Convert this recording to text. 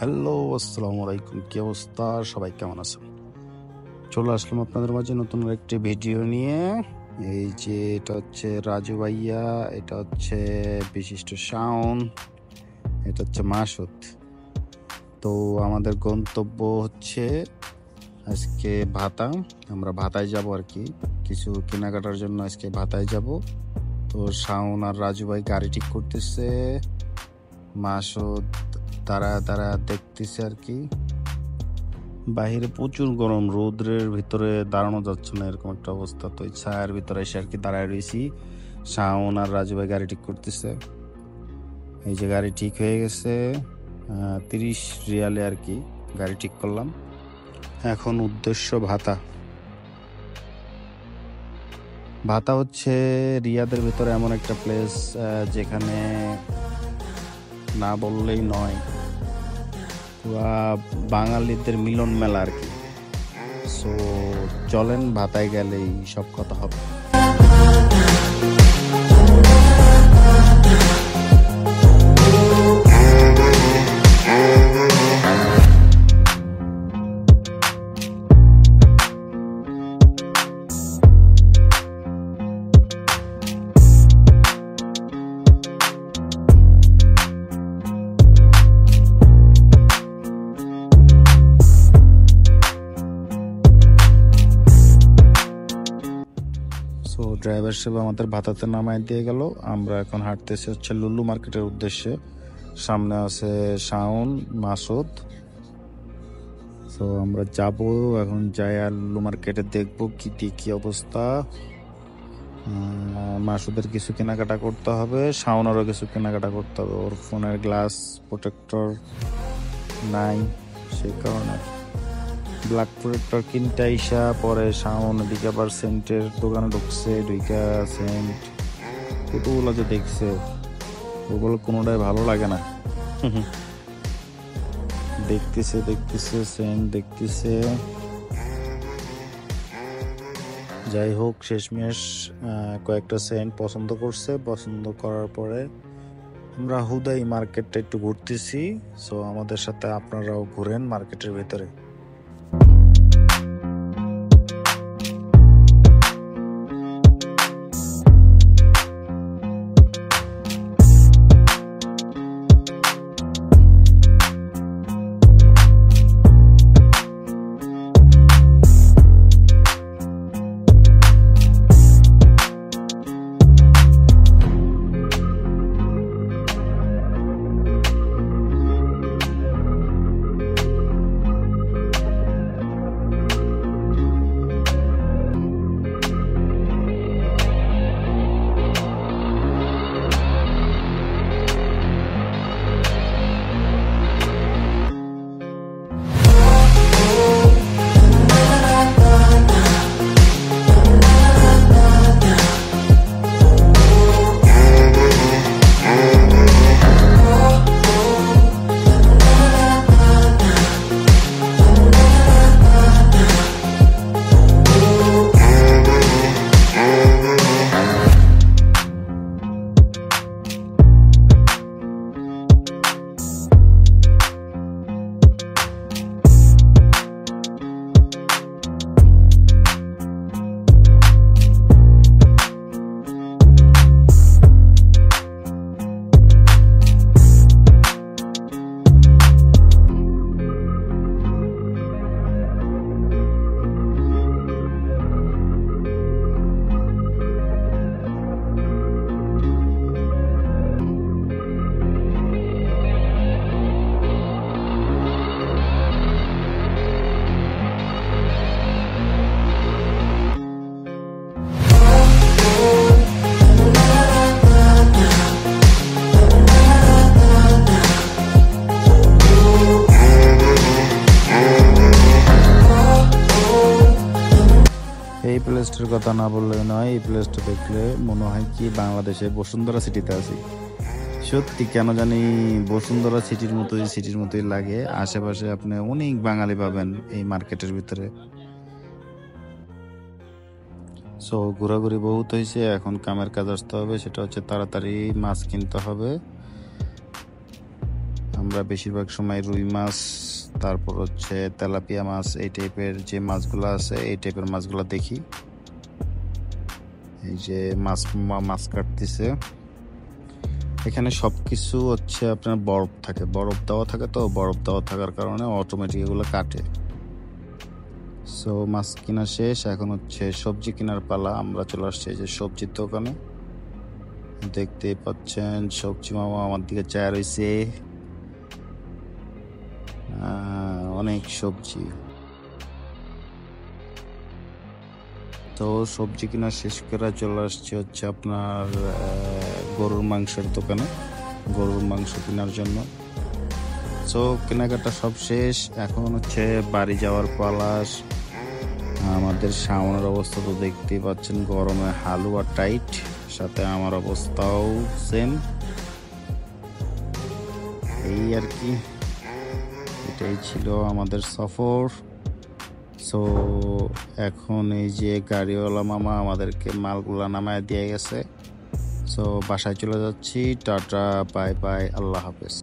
Hello, আসসালামু আলাইকুম। কি অবস্থা? সবাই কেমন আছেন? চলে আসলাম আপনাদের মাঝে নতুন একটি ভিডিও নিয়ে। এই যে এটা হচ্ছে রাজু ভাইয়া, এটা হচ্ছে বিশিষ্ট শাওন, এটা হচ্ছে মাসুদ। তো আমাদের গন্তব্য হচ্ছে আজকে ভাতা। আমরা ভাতায় যাব আর কি, কিছু কেনাকাটার জন্য আজকে ভাতায় যাব। তো শাওন আর রাজু ভাই গাড়ি ঠিক করতেছে, মাসুদ তারা দেখতেছে আর কি। বাহিরে প্রচুর গরম, রৌদ্রের ভিতরে দাঁড়ানো যাচ্ছে না, এরকম একটা অবস্থা। তো এই ছায়ার ভিতরে এসে আর কি দাঁড়ায় রয়েছি। শাওন আর রাজু ভাই গাড়ি ঠিক করতেছে। এই যে গাড়ি ঠিক হয়ে গেছে, 30 রিয়ালে আর কি গাড়ি ঠিক করলাম। এখন উদ্দেশ্য ভাতা। ভাতা হচ্ছে রিয়াদের ভিতরে এমন একটা প্লেস যেখানে না বললেই নয়, পুরা বাঙালিদের মিলন মেলা আর কি। সো চলেন, ভাতায় গেলেই সব কথা হবে। তো ড্রাইভার সাহেব আমাদের ভাতাতে নামায় দিয়ে গেল। আমরা এখন হাঁটতেছি হচ্ছে লুলু মার্কেটের উদ্দেশ্যে। সামনে আছে শাওন, মাসুদ। তো আমরা যাব এখন, যাই আর লুলু মার্কেটে দেখবো কি অবস্থা। মাসুদের কিছু কেনাকাটা করতে হবে, শাওনেরও কিছু কেনাকাটা করতে হবে। ওর ফোনের গ্লাস প্রোটেক্টর নাই, সেই কারণে ব্ল্যাক প্রোটেক্টর কিনতে আইসা পরে শাওন এদিকে আবার সেন্টের দোকানে ঢুকছে। ঢুইকা সেন্ট কতগুলো যে দেখছে, ওগুলো কোনোটাই ভালো লাগে না। দেখতেছে সেন্ট দেখতেছে। যাই হোক, শেষমেশ কয়েকটা সেন্ট পছন্দ করছে। পছন্দ করার পরে আমরা হুদাই মার্কেটটা একটু ঘুরতেছি। সো আমাদের সাথে আপনারাও ঘুরেন মার্কেটের ভেতরে। এই প্লেসটার কথা না বললে নয়, এই প্লেসটা দেখলে মনে হয় কি বাংলাদেশে বসুন্ধরা সিটিতে আছি। সত্যি কেন জানি বসুন্ধরা সিটির মতোই লাগে। আশেপাশে আপনি অনেক বাঙালি পাবেন এই মার্কেটের ভিতরে। সো ঘোরাঘুরি বহুত হয়েছে, এখন কামের কাজ আসতে হবে। সেটা হচ্ছে তাড়াতাড়ি মাছ কিনতে হবে। আমরা বেশিরভাগ সময় রুই মাছ, তারপর হচ্ছে তেলাপিয়া মাছ, এই টাইপের যে মাছগুলো আছে এই টাইপের মাছগুলো দেখি। এই যে মাছ কাটতেছে। এখানে সবকিছু হচ্ছে আপনার বরফ থাকে, বরফ দেওয়া থাকে, তো বরফ দেওয়া থাকার কারণে অটোমেটিক এগুলো কাটে। সো মাছ কিনা শেষ, এখন হচ্ছে সবজি কেনার পালা। আমরা চলে আসছি এই যে সবজির দোকানে। দেখতেই পাচ্ছেন সবজি মামা আমার দিকে চায় রয়েছে। অনেক সবজি। তো সবজি কিনা শেষ করে চলে আসছে হচ্ছে আপনার গরুর মাংসের দোকানে, গরুর মাংস কেনার জন্য। সো কেনাকাটা সব শেষ, এখন হচ্ছে বাড়ি যাওয়ার পালা। আমাদের সামনের অবস্থা তো দেখতেই পাচ্ছেন, গরমে হালুয়া টাইট, সাথে আমার অবস্থাও সেম। এই আর কি, এটাই ছিল আমাদের সফর। সো এখন এই যে গাড়িওয়ালা মামা আমাদেরকে মালগুলা নামায় দিয়ে গেছে। সো বাসায় চলে যাচ্ছি। টাটা, বাই বাই, আল্লাহ হাফেজ।